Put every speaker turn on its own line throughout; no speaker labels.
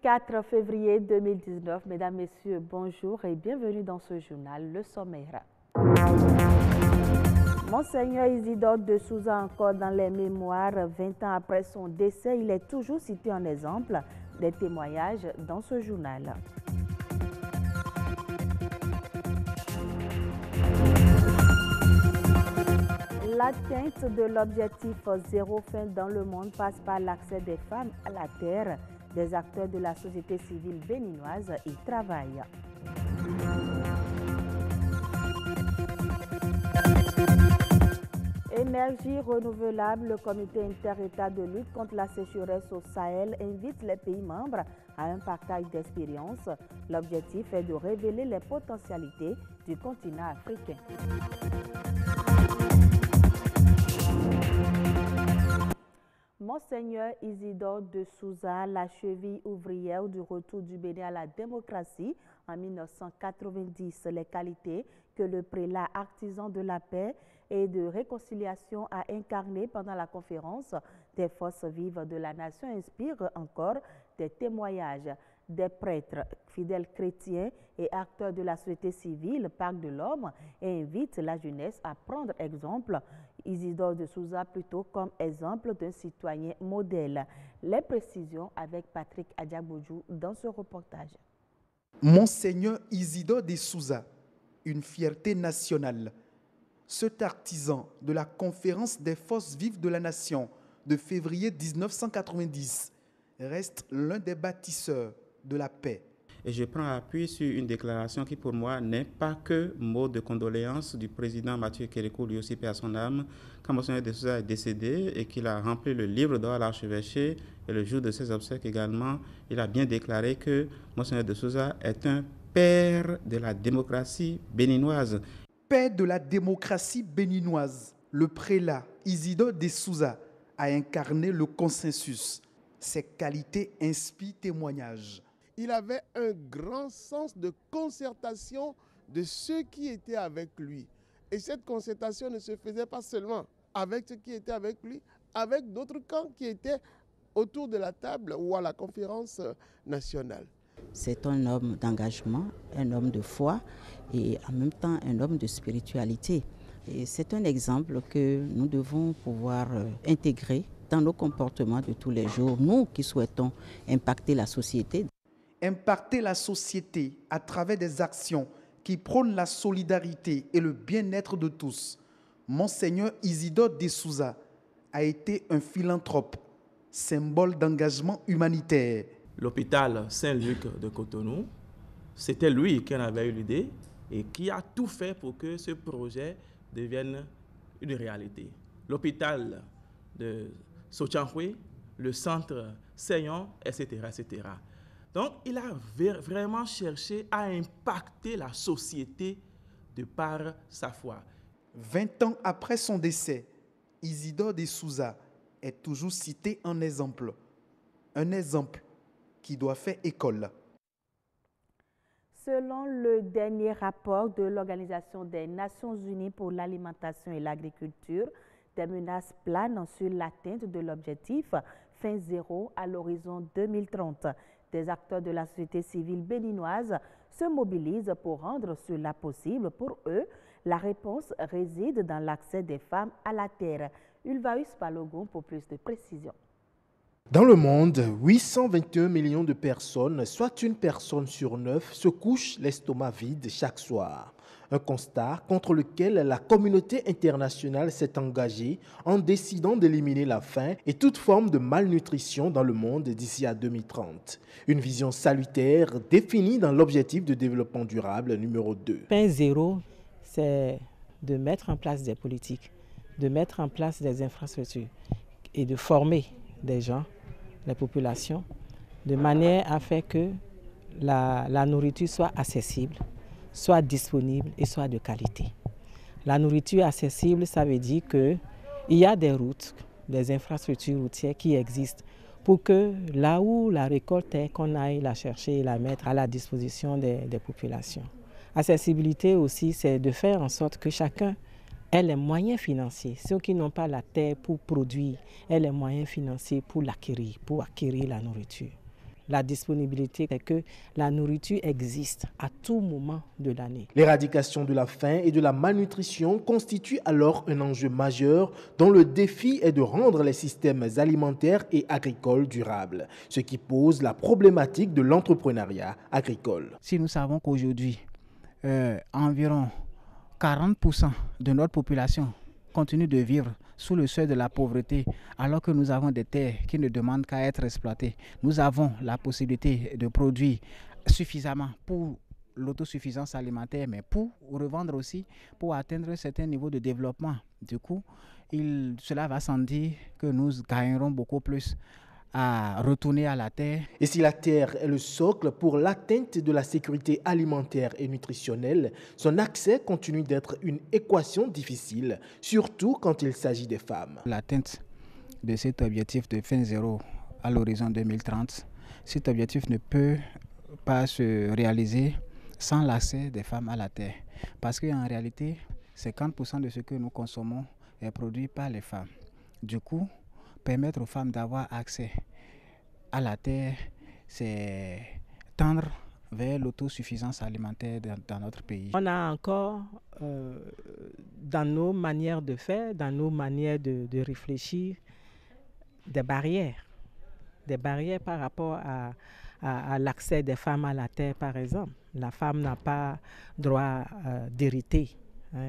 4 février 2019. Mesdames, Messieurs, bonjour et bienvenue dans ce journal, le sommaire. Monseigneur Isidore de Souza encore dans les mémoires. 20 ans après son décès, il est toujours cité en exemple des témoignages dans ce journal. L'atteinte de l'objectif zéro faim dans le monde passe par l'accès des femmes à la terre. Des acteurs de la société civile béninoise y travaillent. Énergie renouvelable, le comité inter-État de lutte contre la sécheresse au Sahel invite les pays membres à un partage d'expériences. L'objectif est de révéler les potentialités du continent africain. Monseigneur Isidore de Souza, la cheville ouvrière du retour du Bénin à la démocratie en 1990, les qualités que le prélat artisan de la paix et de réconciliation a incarnées pendant la conférence des forces vives de la nation inspirent encore des témoignages. Des prêtres, fidèles chrétiens et acteurs de la société civile parlent de l'homme et invitent la jeunesse à prendre exemple. Isidore de Souza plutôt comme exemple d'un citoyen modèle. Les précisions avec Patrick Adjaboudjou dans ce reportage.
Monseigneur Isidore de Souza, une fierté nationale. Cet artisan de la conférence des forces vives de la nation de février 1990 reste l'un des bâtisseurs de la paix.
Et je prends appui sur une déclaration qui, pour moi, n'est pas que mot de condoléance du président Mathieu Kérékou, lui aussi paix à son âme, quand Monseigneur de Souza est décédé et qu'il a rempli le livre d'or à l'archevêché. Et le jour de ses obsèques également, il a bien déclaré que Monseigneur de Souza est un père de la démocratie béninoise.
Père de la démocratie béninoise, le prélat Isidore de Souza a incarné le consensus. Ses qualités inspirent témoignage.
Il avait un grand sens de concertation de ceux qui étaient avec lui. Et cette concertation ne se faisait pas seulement avec ceux qui étaient avec lui, avec d'autres camps qui étaient autour de la table ou à la conférence nationale.
C'est un homme d'engagement, un homme de foi et en même temps un homme de spiritualité. Et c'est un exemple que nous devons pouvoir intégrer dans nos comportements de tous les jours, nous qui souhaitons impacter la société.
Impacter la société à travers des actions qui prônent la solidarité et le bien-être de tous. Monseigneur Isidore de Souza a été un philanthrope, symbole d'engagement humanitaire.
L'hôpital Saint-Luc de Cotonou, c'était lui qui en avait eu l'idée et qui a tout fait pour que ce projet devienne une réalité. L'hôpital de Sotianhui, le centre Seyon, etc., etc. Donc, il a vraiment cherché à impacter la société de par sa foi.
20 ans après son décès, Isidore de Souza est toujours cité en exemple. Un exemple qui doit faire école.
Selon le dernier rapport de l'Organisation des Nations Unies pour l'alimentation et l'agriculture, des menaces planent sur l'atteinte de l'objectif fin zéro à l'horizon 2030. Des acteurs de la société civile béninoise se mobilisent pour rendre cela possible. Pour eux, la réponse réside dans l'accès des femmes à la terre. Ulvaeus Palogon pour plus de précisions.
Dans le monde, 821 millions de personnes, soit une personne sur 9, se couchent l'estomac vide chaque soir. Un constat contre lequel la communauté internationale s'est engagée en décidant d'éliminer la faim et toute forme de malnutrition dans le monde d'ici à 2030. Une vision salutaire définie dans l'objectif de développement durable numéro 2.
Fin zéro, c'est de mettre en place des politiques, de mettre en place des infrastructures et de former des gens, les populations, de manière à faire que la nourriture soit accessible, soit disponible et soit de qualité. La nourriture accessible, ça veut dire qu'il y a des routes, des infrastructures routières qui existent pour que là où la récolte est, qu'on aille la chercher et la mettre à la disposition des populations. Accessibilité aussi, c'est de faire en sorte que chacun ait les moyens financiers, ceux qui n'ont pas la terre pour produire, aient les moyens financiers pour acquérir la nourriture. la disponibilité, c'est que la nourriture existe à tout moment de l'année.
L'éradication de la faim et de la malnutrition constitue alors un enjeu majeur dont le défi est de rendre les systèmes alimentaires et agricoles durables, ce qui pose la problématique de l'entrepreneuriat agricole.
Si nous savons qu'aujourd'hui, environ 40% de notre population continue de vivre sous le seuil de la pauvreté, alors que nous avons des terres qui ne demandent qu'à être exploitées. Nous avons la possibilité de produire suffisamment pour l'autosuffisance alimentaire, mais pour revendre aussi, pour atteindre un certain niveau de développement. Du coup, cela va sans dire que nous gagnerons beaucoup plus à retourner à la terre.
Et si la terre est le socle pour l'atteinte de la sécurité alimentaire et nutritionnelle, son accès continue d'être une équation difficile, surtout quand il s'agit des femmes.
L'atteinte de cet objectif de faim zéro à l'horizon 2030, cet objectif ne peut pas se réaliser sans l'accès des femmes à la terre. Parce qu'en réalité, 50% de ce que nous consommons est produit par les femmes. Du coup, permettre aux femmes d'avoir accès à la terre, c'est tendre vers l'autosuffisance alimentaire dans notre pays.
On a encore, dans nos manières de faire, dans nos manières de réfléchir, des barrières par rapport à l'accès des femmes à la terre, par exemple. La femme n'a pas droit d'hériter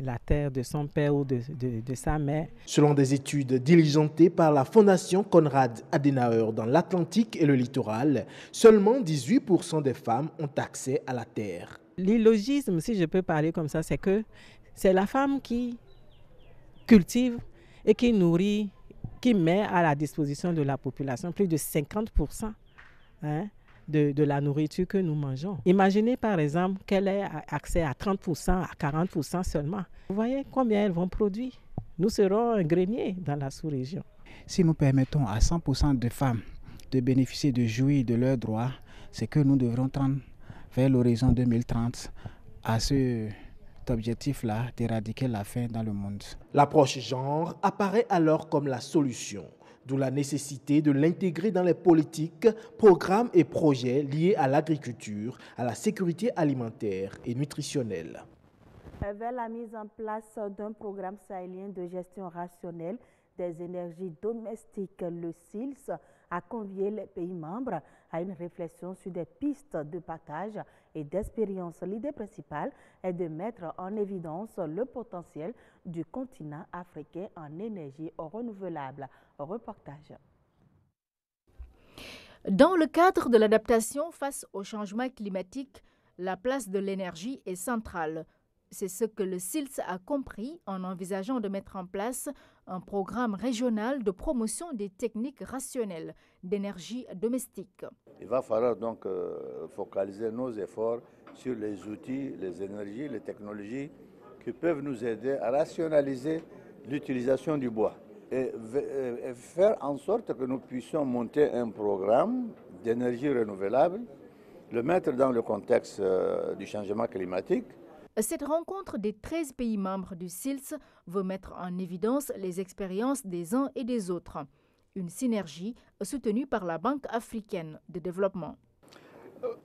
la terre de son père ou de sa mère.
Selon des études diligentées par la Fondation Konrad Adenauer dans l'Atlantique et le littoral, seulement 18% des femmes ont accès à la terre.
L'illogisme, si je peux parler comme ça, c'est que c'est la femme qui cultive et qui nourrit, qui met à la disposition de la population plus de 50% de la nourriture que nous mangeons. Imaginez par exemple qu'elle ait accès à 30%, à 40% seulement. Vous voyez combien elles vont produire? Nous serons un grenier dans la sous-région.
Si nous permettons à 100% de femmes de bénéficier, de jouir de leurs droits, c'est que nous devrons tendre vers l'horizon 2030 à cet objectif-là d'éradiquer la faim dans le monde.
L'approche genre apparaît alors comme la solution, d'où la nécessité de l'intégrer dans les politiques, programmes et projets liés à l'agriculture, à la sécurité alimentaire et nutritionnelle.
Vers la mise en place d'un programme sahélien de gestion rationnelle des énergies domestiques, le SILS a convié les pays membres à une réflexion sur des pistes de partage et d'expérience. L'idée principale est de mettre en évidence le potentiel du continent africain en énergie renouvelable. Reportage.
Dans le cadre de l'adaptation face au changement climatique, la place de l'énergie est centrale. C'est ce que le SILS a compris en envisageant de mettre en place un programme régional de promotion des techniques rationnelles d'énergie domestique.
Il va falloir donc focaliser nos efforts sur les outils, les énergies, les technologies qui peuvent nous aider à rationaliser l'utilisation du bois et faire en sorte que nous puissions monter un programme d'énergie renouvelable, le mettre dans le contexte du changement climatique.
Cette rencontre des 13 pays membres du SILS veut mettre en évidence les expériences des uns et des autres. Une synergie soutenue par la Banque africaine de développement.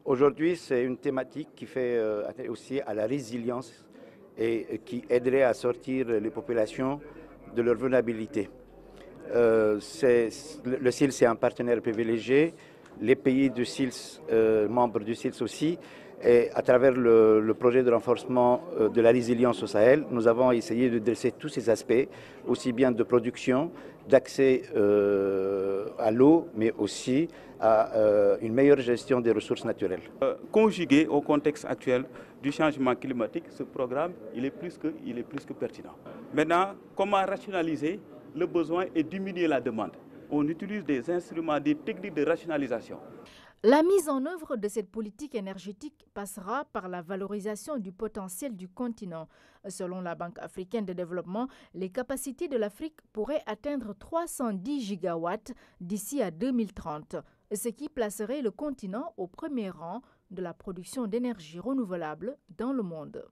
Aujourd'hui, c'est une thématique qui fait aussi à la résilience et qui aiderait à sortir les populations de leur vulnérabilité. Le SILS est un partenaire privilégié, les pays du SILS, membres du SILS aussi. Et à travers le projet de renforcement de la résilience au Sahel, nous avons essayé de dresser tous ces aspects, aussi bien de production, d'accès à l'eau, mais aussi à une meilleure gestion des ressources naturelles.
Conjugué au contexte actuel du changement climatique, ce programme il est plus que pertinent. Maintenant, comment rationaliser le besoin et diminuer la demande? On utilise des instruments, des techniques de rationalisation.
La mise en œuvre de cette politique énergétique passera par la valorisation du potentiel du continent. Selon la Banque africaine de développement, les capacités de l'Afrique pourraient atteindre 310 gigawatts d'ici à 2030, ce qui placerait le continent au premier rang de la production d'énergie renouvelable dans le monde.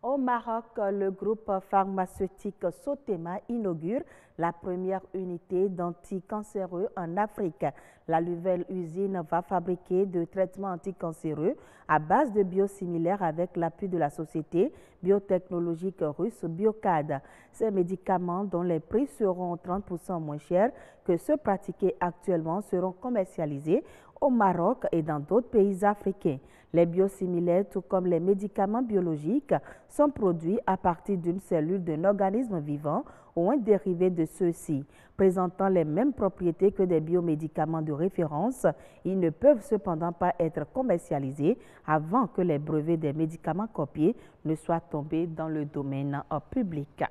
Au Maroc, le groupe pharmaceutique Sotema inaugure la première unité d'anticancéreux en Afrique. La nouvelle usine va fabriquer des traitements anticancéreux à base de biosimilaires avec l'appui de la société biotechnologique russe Biocad. Ces médicaments, dont les prix seront 30% moins chers que ceux pratiqués actuellement, seront commercialisés au Maroc et dans d'autres pays africains. Les biosimilaires, tout comme les médicaments biologiques, sont produits à partir d'une cellule d'un organisme vivant ou un dérivé de ceux-ci. Présentant les mêmes propriétés que des biomédicaments de référence, ils ne peuvent cependant pas être commercialisés avant que les brevets des médicaments copiés ne soient tombés dans le domaine public.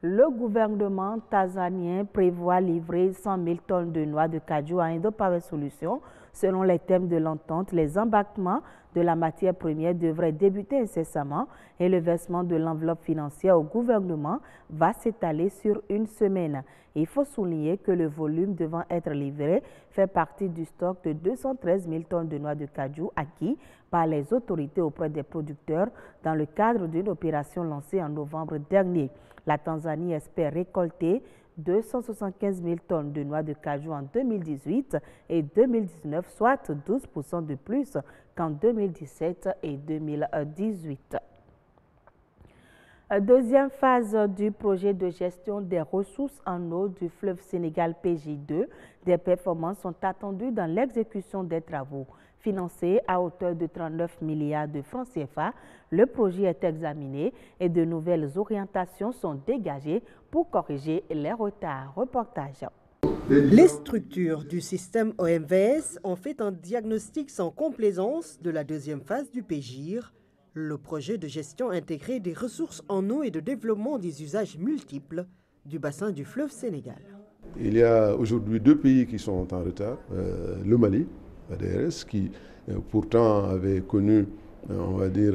Le gouvernement tanzanien prévoit livrer 100 000 tonnes de noix de cajou à Indo-Power Solutions. Selon les termes de l'entente, les embarquements de la matière première devraient débuter incessamment et le versement de l'enveloppe financière au gouvernement va s'étaler sur une semaine. Il faut souligner que le volume devant être livré fait partie du stock de 213 000 tonnes de noix de cajou acquis par les autorités auprès des producteurs dans le cadre d'une opération lancée en novembre dernier. La Tanzanie espère récolter 275 000 tonnes de noix de cajou en 2018 et 2019, soit 12% de plus qu'en 2017 et 2018. Deuxième phase du projet de gestion des ressources en eau du fleuve Sénégal PJ2. Des performances sont attendues dans l'exécution des travaux. Financé à hauteur de 39 milliards de francs CFA, le projet est examiné et de nouvelles orientations sont dégagées pour corriger les retards. Reportage.
Les structures du système OMVS ont fait un diagnostic sans complaisance de la deuxième phase du PGIR, le projet de gestion intégrée des ressources en eau et de développement des usages multiples du bassin du fleuve Sénégal.
Il y a aujourd'hui deux pays qui sont en retard, le Mali, ADRS, qui pourtant avait connu, on va dire,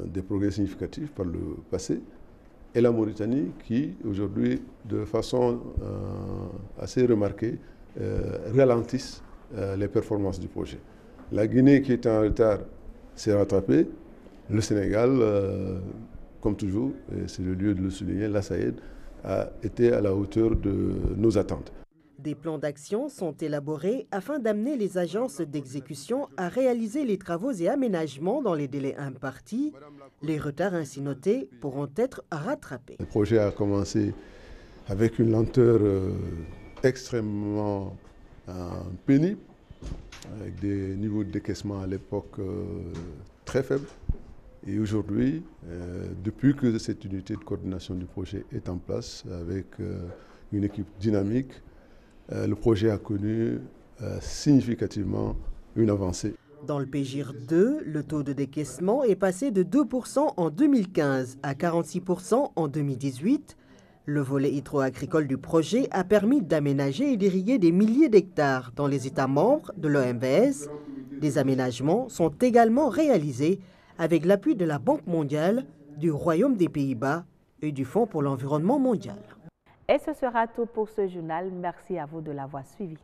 des progrès significatifs par le passé, et la Mauritanie qui, aujourd'hui, de façon assez remarquée, ralentissent les performances du projet. La Guinée, qui était en retard, s'est rattrapée. Le Sénégal, comme toujours, et c'est le lieu de le souligner, la SAED, a été à la hauteur de nos attentes.
Des plans d'action sont élaborés afin d'amener les agences d'exécution à réaliser les travaux et aménagements dans les délais impartis. Les retards ainsi notés pourront être rattrapés.
Le projet a commencé avec une lenteur extrêmement pénible, avec des niveaux de décaissement à l'époque très faibles. Et aujourd'hui, depuis que cette unité de coordination du projet est en place, avec une équipe dynamique, le projet a connu significativement une avancée.
Dans le PGIR 2, le taux de décaissement est passé de 2% en 2015 à 46% en 2018. Le volet hydro-agricole du projet a permis d'aménager et d'irriguer des milliers d'hectares dans les États membres de l'OMVS. Des aménagements sont également réalisés avec l'appui de la Banque mondiale, du Royaume des Pays-Bas et du Fonds pour l'environnement mondial.
Et ce sera tout pour ce journal. Merci à vous de l'avoir suivi.